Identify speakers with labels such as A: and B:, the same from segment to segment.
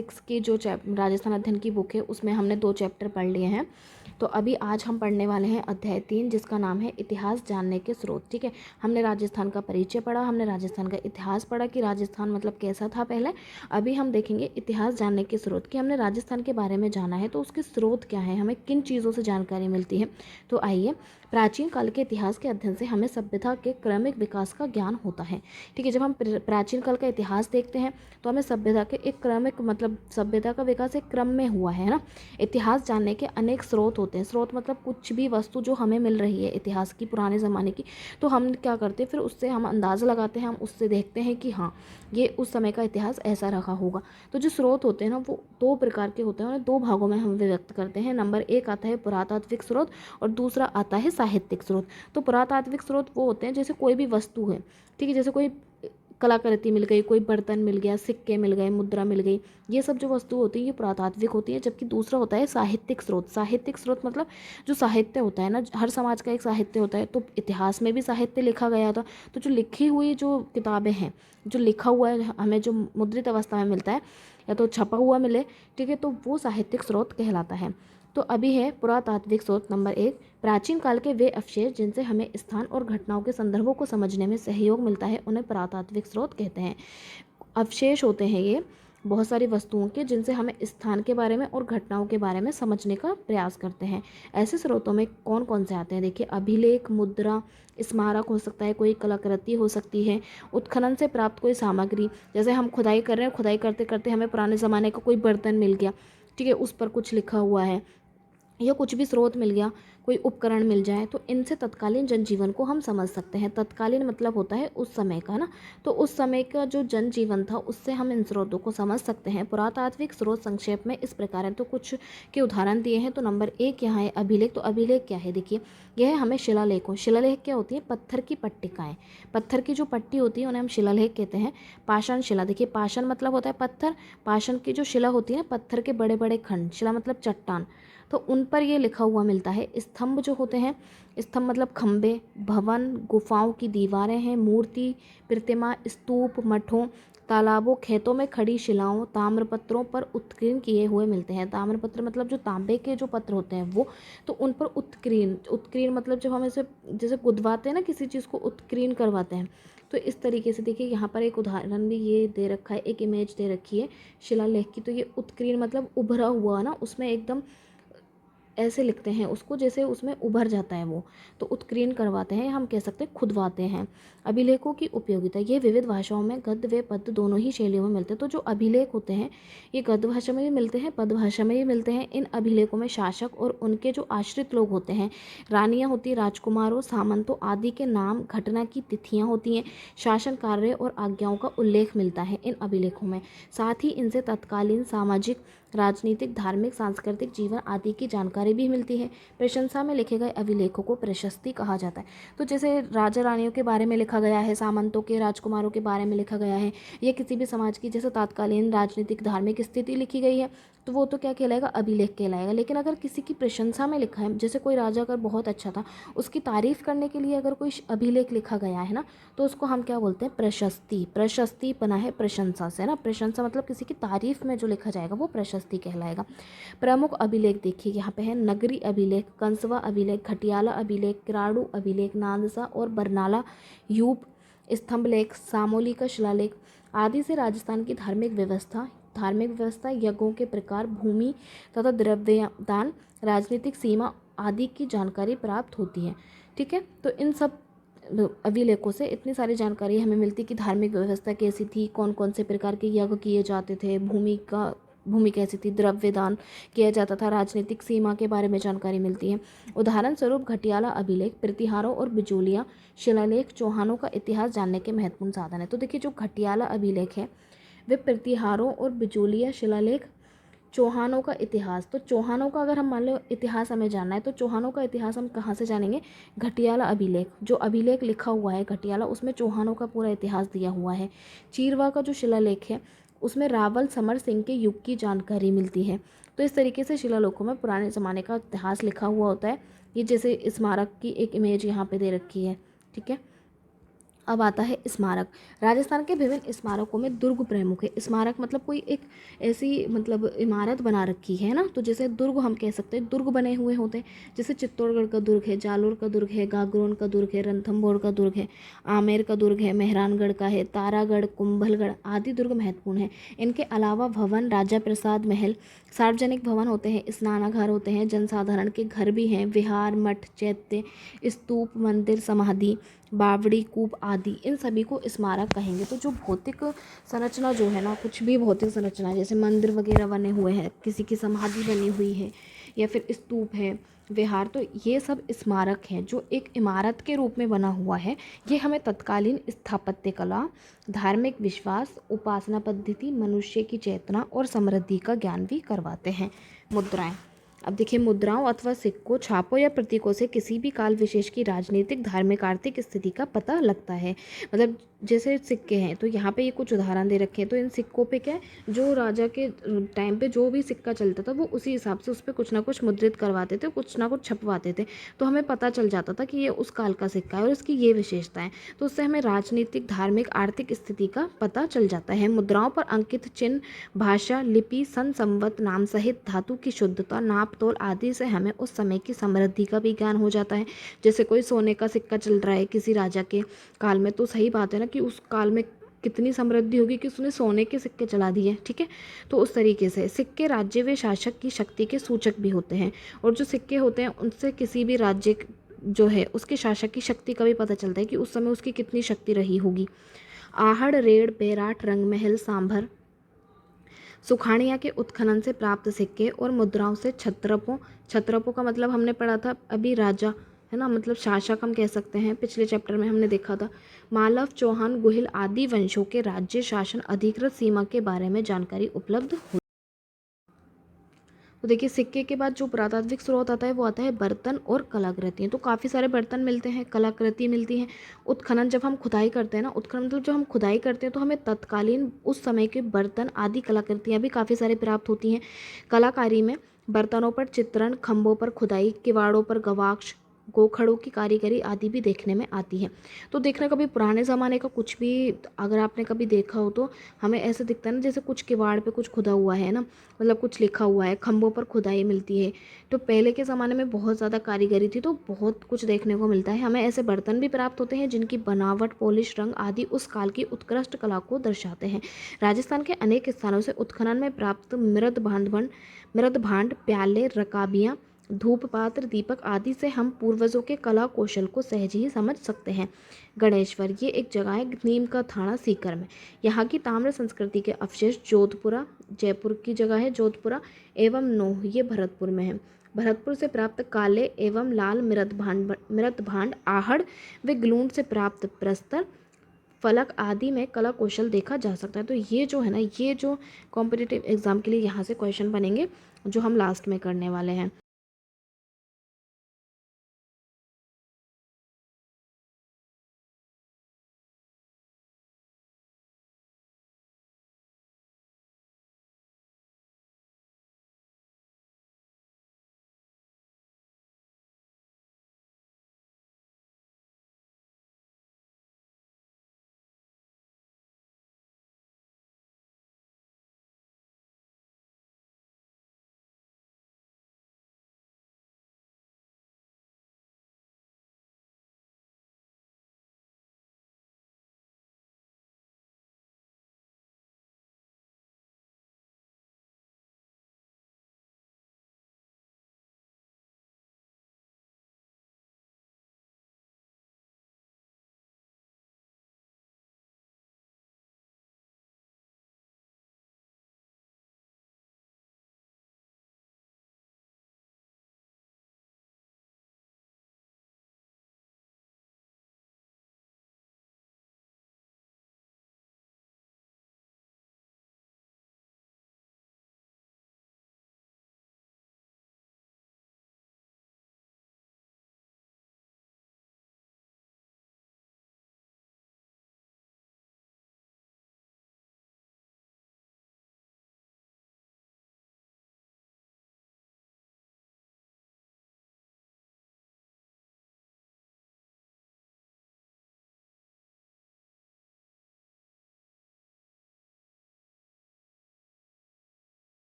A: 6 की जो राजस्थान अध्ययन की बुक है उसमें हमने 2 चैप्टर पढ़ लिए हैं। तो अभी आज हम पढ़ने वाले हैं अध्याय 3, जिसका नाम है इतिहास जानने के स्रोत। ठीक है, हमने राजस्थान का परिचय पढ़ा, हमने राजस्थान का इतिहास पढ़ा कि राजस्थान मतलब कैसा था पहले। अभी हम देखेंगे इतिहास जानने के स्रोत कि हमने राजस्थान के बारे में जाना है तो उसके स्रोत क्या है, हमें किन चीज़ों से जानकारी मिलती है। तो आइए, प्राचीन काल के इतिहास के अध्ययन से हमें सभ्यता के क्रमिक विकास का ज्ञान होता है। ठीक है, जब हम प्राचीन काल का इतिहास देखते हैं तो हमें सभ्यता के एक क्रमिक मतलब सभ्यता का विकास एक क्रम में हुआ है ना। इतिहास जानने के अनेक स्रोत होते हैं। स्रोत मतलब कुछ भी वस्तु जो हमें मिल रही है इतिहास की, पुराने ज़माने की, तो हम क्या करते हैं फिर उससे हम अंदाज़ा लगाते हैं, हम उससे देखते हैं कि हाँ ये उस समय का इतिहास ऐसा रहा होगा। तो जो स्रोत होते हैं ना वो 2 प्रकार के होते हैं, उन्हें 2 भागों में हम व्यक्त करते हैं। नंबर 1 आता है पुरातात्विक स्रोत और दूसरा आता है साहित्यिक स्रोत। तो पुरातात्विक स्रोत वो होते हैं जैसे कोई भी वस्तु है, ठीक है, जैसे कोई कलाकृति मिल गई, कोई बर्तन मिल गया, सिक्के मिल गए, मुद्रा मिल गई, ये सब जो वस्तु होती है ये पुरातात्विक होती है। जबकि दूसरा होता है साहित्यिक स्रोत। साहित्यिक स्रोत मतलब जो साहित्य होता है ना, हर समाज का एक साहित्य होता है। तो इतिहास में भी साहित्य लिखा गया था, तो जो लिखी हुई जो किताबें हैं, जो लिखा हुआ है हमें जो मुद्रित अवस्था में मिलता है या तो छपा हुआ मिले, ठीक है, तो वो साहित्यिक स्रोत कहलाता है। तो अभी है पुरातात्विक स्रोत नंबर 1, प्राचीन काल के वे अवशेष जिनसे हमें स्थान और घटनाओं के संदर्भों को समझने में सहयोग मिलता है उन्हें पुरातात्विक स्रोत कहते हैं। अवशेष होते हैं ये बहुत सारी वस्तुओं के जिनसे हमें स्थान के बारे में और घटनाओं के बारे में समझने का प्रयास करते हैं। ऐसे स्रोतों में कौन कौन से आते हैं, देखिए, अभिलेख, मुद्रा, स्मारक हो सकता है, कोई कलाकृति हो सकती है, उत्खनन से प्राप्त कोई सामग्री, जैसे हम खुदाई कर रहे हैं, खुदाई करते करते हमें पुराने ज़माने का कोई बर्तन मिल गया, ठीक है, उस पर कुछ लिखा हुआ है, या कुछ भी स्रोत मिल गया, कोई उपकरण मिल जाए, तो इनसे तत्कालीन जनजीवन को हम समझ सकते हैं। तत्कालीन मतलब होता है उस समय का ना, तो उस समय का जो जनजीवन था उससे हम इन स्रोतों को समझ सकते हैं। पुरातात्विक स्रोत संक्षेप में इस प्रकार है, तो कुछ के उदाहरण दिए हैं। तो नंबर 1 यहाँ है अभिलेख। तो अभिलेख क्या है, देखिए, यह है हमें शिलालेखों। शिलालेख क्या होती है, पत्थर की पट्टिकाएँ, पत्थर की जो पट्टी होती है उन्हें हम शिलालेख कहते हैं। पाषाण शिला, देखिए, पाषाण मतलब होता है पत्थर, पाषाण की जो शिला होती है ना, पत्थर के बड़े बड़े खंड, शिला मतलब चट्टान, तो उन पर ये लिखा हुआ मिलता है। स्तंभ जो होते हैं, स्तंभ मतलब खंबे, भवन, गुफाओं की दीवारें हैं, मूर्ति, प्रतिमा, स्तूप, मठों, तालाबों, खेतों में खड़ी शिलाओं, ताम्रपत्रों पर उत्कीर्ण किए हुए मिलते हैं। ताम्रपत्र मतलब जो तांबे के जो पत्र होते हैं वो, तो उन पर उत्कीर्ण, उत्कीर्ण मतलब जब हम ऐसे जैसे गुदवाते हैं ना किसी चीज़ को, उत्कीर्ण करवाते हैं, तो इस तरीके से देखिए यहाँ पर एक उदाहरण भी ये दे रखा है, एक इमेज दे रखी है शिलालेख की। तो ये उत्कीर्ण मतलब उभरा हुआ ना, उसमें एकदम ऐसे लिखते हैं उसको जैसे उसमें उभर जाता है वो, तो उत्कीर्ण करवाते हैं, हम कह सकते हैं खुदवाते हैं। अभिलेखों की उपयोगिता, ये विविध भाषाओं में गद्य व पद्य दोनों ही शैलियों में मिलते हैं। तो जो अभिलेख होते हैं ये गद्य भाषा में भी मिलते हैं, पद्य भाषा में भी मिलते हैं। इन अभिलेखों में शासक और उनके जो आश्रित लोग होते हैं, रानियाँ होती हैं, राजकुमारों, सामंतों आदि के नाम, घटना की तिथियाँ होती हैं, शासन कार्य और आज्ञाओं का उल्लेख मिलता है इन अभिलेखों में। साथ ही इनसे तत्कालीन सामाजिक, राजनीतिक, धार्मिक, सांस्कृतिक जीवन आदि की जानकारी भी मिलती है। प्रशंसा में लिखे गए अभिलेखों को प्रशस्ति कहा जाता है। तो जैसे राजा रानियों के बारे में लिखा गया है, सामंतों के, राजकुमारों के बारे में लिखा गया है, या किसी भी समाज की जैसे तत्कालीन राजनीतिक, धार्मिक स्थिति लिखी गई है, तो वो तो क्या कहलाएगा, अभिलेख कहलाएगा। लेकिन अगर किसी की प्रशंसा में लिखा है, जैसे कोई राजा अगर बहुत अच्छा था, उसकी तारीफ करने के लिए अगर कोई अभिलेख लिखा गया है ना, तो उसको हम क्या बोलते हैं, प्रशस्ति। प्रशस्ति बना है प्रशंसा से ना, प्रशंसा मतलब किसी की तारीफ में जो लिखा जाएगा वो प्रशस्ति कहलाएगा। प्रमुख अभिलेख देखिए यहाँ पे है नगरी अभिलेख, कंसवा अभिलेख, घटियाला अभिलेख, किराड़ू अभिलेख, नांदसा और बरनाला यूप, स्तंभलेख, सामोली का शिलालेख आदि से राजस्थान की धार्मिक व्यवस्था, यज्ञों के प्रकार, भूमि तथा द्रव्यदान, राजनीतिक सीमा आदि की जानकारी प्राप्त होती है। ठीक है, तो इन सब अभिलेखों से इतनी सारी जानकारी हमें मिलती कि धार्मिक व्यवस्था कैसी थी, कौन कौन से प्रकार के यज्ञ किए जाते थे, भूमि कैसी थी, द्रव्यदान किया जाता था, राजनीतिक सीमा के बारे में जानकारी मिलती है। उदाहरण स्वरूप घटियाला अभिलेख, प्रतिहारों और बिजोलिया शिलालेख चौहानों का इतिहास जानने के महत्वपूर्ण साधन है। तो देखिए, जो घटियाला अभिलेख है वे प्रतिहारों और बिजोलिया शिलालेख चौहानों का इतिहास, तो चौहानों का अगर हम मान लो इतिहास हमें जानना है, तो चौहानों का इतिहास हम कहाँ से जानेंगे, घटियाला अभिलेख, जो अभिलेख लिखा हुआ है घटियाला, उसमें चौहानों का पूरा इतिहास दिया हुआ है। चीरवा का जो शिलालेख है उसमें रावल समर सिंह के युग की जानकारी मिलती है। तो इस तरीके से शिलालेखों में पुराने ज़माने का इतिहास लिखा हुआ होता है। ये जैसे स्मारक की एक इमेज यहाँ पे दे रखी है, ठीक है। अब आता है स्मारक। राजस्थान के विभिन्न स्मारकों में दुर्ग प्रमुख है। स्मारक मतलब कोई एक ऐसी मतलब इमारत बना रखी है ना, तो जैसे दुर्ग हम कह सकते हैं, दुर्ग बने हुए होते हैं। जैसे चित्तौड़गढ़ का दुर्ग है, जालोर का दुर्ग है, गागरोन का दुर्ग है, रणथंभौर का दुर्ग है, आमेर का दुर्ग है, मेहरानगढ़ का है, तारागढ़, कुंभलगढ़ आदि दुर्ग महत्वपूर्ण है। इनके अलावा भवन, राजा प्रसाद महल, सार्वजनिक भवन होते हैं, स्नानागार होते हैं, जनसाधारण के घर भी हैं, विहार, मठ, चैत्य, स्तूप, मंदिर, समाधि, बावड़ी, कूप आदि, इन सभी को स्मारक कहेंगे। तो जो भौतिक संरचना जो है ना, कुछ भी भौतिक संरचना जैसे मंदिर वगैरह बने हुए हैं, किसी की समाधि बनी हुई है या फिर स्तूप है, विहार, तो ये सब स्मारक हैं जो एक इमारत के रूप में बना हुआ है। ये हमें तत्कालीन स्थापत्य कला, धार्मिक विश्वास, उपासना पद्धति, मनुष्य की चेतना और समृद्धि का ज्ञान भी करवाते हैं। मुद्राएं। अब देखिए, मुद्राओं अथवा सिक्कों, छापों या प्रतीकों से किसी भी काल विशेष की राजनीतिक, धार्मिक, आर्थिक स्थिति का पता लगता है। मतलब जैसे सिक्के हैं, तो यहाँ पे ये कुछ उदाहरण दे रखे हैं। तो इन सिक्कों पे क्या है, जो राजा के टाइम पे जो भी सिक्का चलता था वो उसी हिसाब से उस पर कुछ ना कुछ मुद्रित करवाते थे, कुछ ना कुछ छपवाते थे। तो हमें पता चल जाता था कि ये उस काल का सिक्का है और इसकी ये विशेषता है। तो उससे हमें राजनीतिक, धार्मिक, आर्थिक स्थिति का पता चल जाता है। मुद्राओं पर अंकित चिन्ह, भाषा, लिपि, सन, संवत, नाम सहित धातु की शुद्धता, नाप तोल आदि से हमें उस समय की समृद्धि का भी ज्ञान हो जाता है। जैसे कोई सोने का सिक्का चल रहा है किसी राजा के काल में, तो सही बात है ना कि उस काल में कितनी समृद्धि होगी कि उसने सोने के सिक्के चला दिए। ठीक है, तो उस तरीके से सिक्के राज्य व शासक की शक्ति के सूचक भी होते हैं। और जो सिक्के होते हैं उनसे किसी भी राज्य जो है उसके शासक की शक्ति का भी पता चलता है कि उस समय उसकी कितनी शक्ति रही होगी। आहड़, रेड़, बेराट, रंगमहल, सांभर, सुखाड़िया के उत्खनन से प्राप्त सिक्के और मुद्राओं से छत्रपों, छत्रपों का मतलब हमने पढ़ा था अभी, राजा है ना, मतलब शासक हम कह सकते हैं, पिछले चैप्टर में हमने देखा था। मालव, चौहान, गुहिल आदि वंशों के राज्य, शासन, अधिकृत सीमा के बारे में जानकारी उपलब्ध हो। तो देखिए, सिक्के के बाद जो पुरातात्विक स्रोत आता है वो आता है बर्तन और कलाकृतियाँ। तो काफ़ी सारे बर्तन मिलते हैं, कलाकृति मिलती हैं। उत्खनन, जब हम खुदाई करते हैं ना, उत्खनन मतलब जब हम खुदाई करते हैं तो हमें तत्कालीन उस समय के बर्तन आदि कलाकृतियाँ भी काफ़ी सारे प्राप्त होती हैं। कलाकारी में बर्तनों पर चित्रण, खंभों पर खुदाई, किवाड़ों पर गवाक्ष, गोखड़ों की कारीगरी आदि भी देखने में आती है। तो देखना, कभी पुराने ज़माने का कुछ भी अगर आपने कभी देखा हो तो हमें ऐसा दिखता है ना, जैसे कुछ किवाड़ पे कुछ खुदा हुआ है ना, मतलब कुछ लिखा हुआ है, खंभों पर खुदाई मिलती है। तो पहले के ज़माने में बहुत ज़्यादा कारीगरी थी, तो बहुत कुछ देखने को मिलता है। हमें ऐसे बर्तन भी प्राप्त होते हैं जिनकी बनावट, पॉलिश, रंग आदि उस काल की उत्कृष्ट कला को दर्शाते हैं। राजस्थान के अनेक स्थानों से उत्खनन में प्राप्त मृद भांड, प्याले, रकाबियाँ, धूप पात्र, दीपक आदि से हम पूर्वजों के कला कौशल को सहज ही समझ सकते हैं। गणेश्वर, ये एक जगह है नीम का थाना सीकर में। यहाँ की ताम्र संस्कृति के अवशेष जोधपुरा, जयपुर की जगह है जोधपुरा, एवं नोह, ये भरतपुर में है। भरतपुर से प्राप्त काले एवं लाल मृत भांड, आहड़ व ग्लूंड से प्राप्त प्रस्तर, फलक आदि में कला कौशल देखा जा सकता है। तो ये जो है ना, ये जो कॉम्पिटिटिव एग्जाम के लिए यहाँ से क्वेश्चन बनेंगे जो हम लास्ट में करने वाले हैं।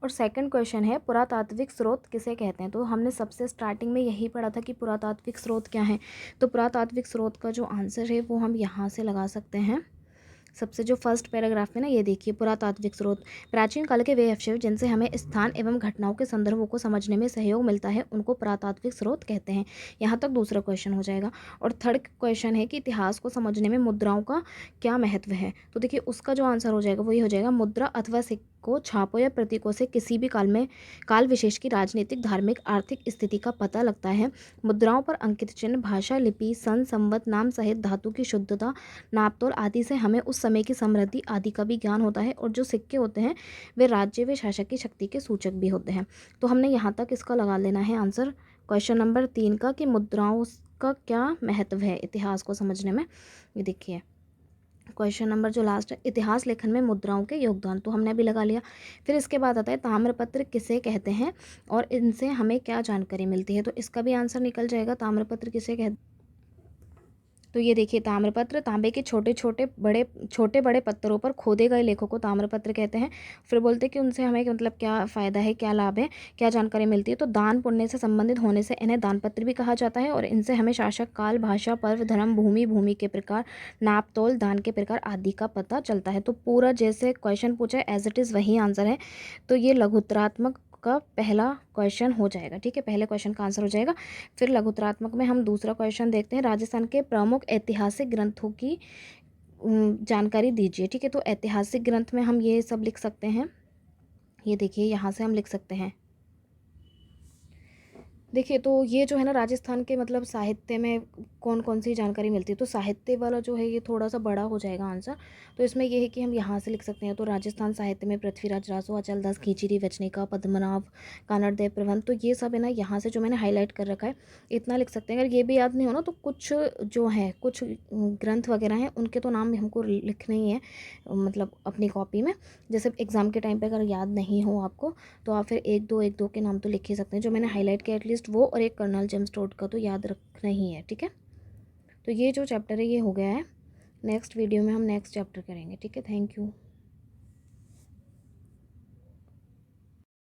A: और सेकंड क्वेश्चन है पुरातात्विक स्रोत किसे कहते हैं। तो हमने सबसे स्टार्टिंग में यही पढ़ा था कि पुरातात्विक स्रोत क्या है। तो पुरातात्विक स्रोत का जो आंसर है वो हम यहाँ से लगा सकते हैं। सबसे जो फर्स्ट पैराग्राफ में ना, ये देखिए, पुरातात्विक स्रोत प्राचीन काल के वे अवशेष जिनसे हमें स्थान एवं घटनाओं के संदर्भों को समझने में सहयोग मिलता है उनको पुरातात्विक स्रोत कहते हैं। यहाँ तक दूसरा क्वेश्चन हो जाएगा। और थर्ड क्वेश्चन है कि इतिहास को समझने में मुद्राओं का क्या महत्व है। तो देखिए उसका जो आंसर हो जाएगा वही हो जाएगा, मुद्रा अथवा सिक्कों, छापों या प्रतीकों से किसी भी काल विशेष की राजनीतिक, धार्मिक, आर्थिक स्थिति का पता लगता है। मुद्राओं पर अंकित चिन्ह, भाषा, लिपि, सन, संवत, नाम सहित धातु की शुद्धता, नापतोल आदि से हमें उस समय की समृद्धि आदि का भी ज्ञान होता है। और जो सिक्के होते हैं वे राज्य व शासक की शक्ति के सूचक भी होते हैं। तो हमने यहाँ तक इसका लगा लेना है आंसर क्वेश्चन नंबर 3 का, कि मुद्राओं का क्या महत्व है इतिहास को समझने में। ये देखिए क्वेश्चन नंबर जो लास्ट है, इतिहास लेखन में मुद्राओं के योगदान, तो हमने अभी लगा लिया। फिर इसके बाद आता है ताम्रपत्र किसे कहते हैं और इनसे हमें क्या जानकारी मिलती है। तो इसका भी आंसर निकल जाएगा, ताम्रपत्र किसे कहते। तो ये देखिए, ताम्रपत्र तांबे के छोटे बड़े पत्थरों पर खोदे गए लेखों को ताम्रपत्र कहते हैं। फिर बोलते हैं कि उनसे हमें मतलब क्या फ़ायदा है, क्या लाभ है, क्या जानकारी मिलती है। तो दान पुण्य से संबंधित होने से इन्हें दानपत्र भी कहा जाता है। और इनसे हमें शासक, काल, भाषा, पर्व, धर्म, भूमि के प्रकार, नाप तोल, दान के प्रकार आदि का पता चलता है। तो पूरा जैसे क्वेश्चन पूछा है एज इट इज़ वही आंसर है। तो ये लघुत्तरात्मक का पहला क्वेश्चन हो जाएगा। ठीक है, पहले क्वेश्चन का आंसर हो जाएगा। फिर लघुत्तरात्मक में हम दूसरा क्वेश्चन देखते हैं, राजस्थान के प्रमुख ऐतिहासिक ग्रंथों की जानकारी दीजिए। ठीक है, तो ऐतिहासिक ग्रंथ में हम ये सब लिख सकते हैं। ये देखिए यहाँ से हम लिख सकते हैं। देखिए तो ये जो है ना, राजस्थान के मतलब साहित्य में कौन कौन सी जानकारी मिलती है। तो साहित्य वाला जो है ये थोड़ा सा बड़ा हो जाएगा आंसर। तो इसमें ये है कि हम यहाँ से लिख सकते हैं। तो राजस्थान साहित्य में पृथ्वीराज रासो, अचलदास, खींचीरी, वचनिका, पद्मनाभ, कानड़देव प्रबंध, तो ये सब है ना, यहाँ से जो मैंने हाईलाइट कर रखा है इतना लिख सकते हैं। अगर ये भी याद नहीं हो ना तो कुछ जो है कुछ ग्रंथ वगैरह हैं उनके तो नाम हमको लिखने ही है, मतलब अपनी कॉपी में। जैसे एग्ज़ाम के टाइम पर अगर याद नहीं हो आपको तो आप फिर एक दो के नाम तो लिख ही सकते हैं। जो मैंने हाईलाइट किया एटलीस्ट वो, और एक कर्नल जेम्स टोड का तो याद रखना ही है। ठीक है, तो ये जो चैप्टर है ये हो गया है। नेक्स्ट वीडियो में हम नेक्स्ट चैप्टर करेंगे। ठीक है, थैंक यू।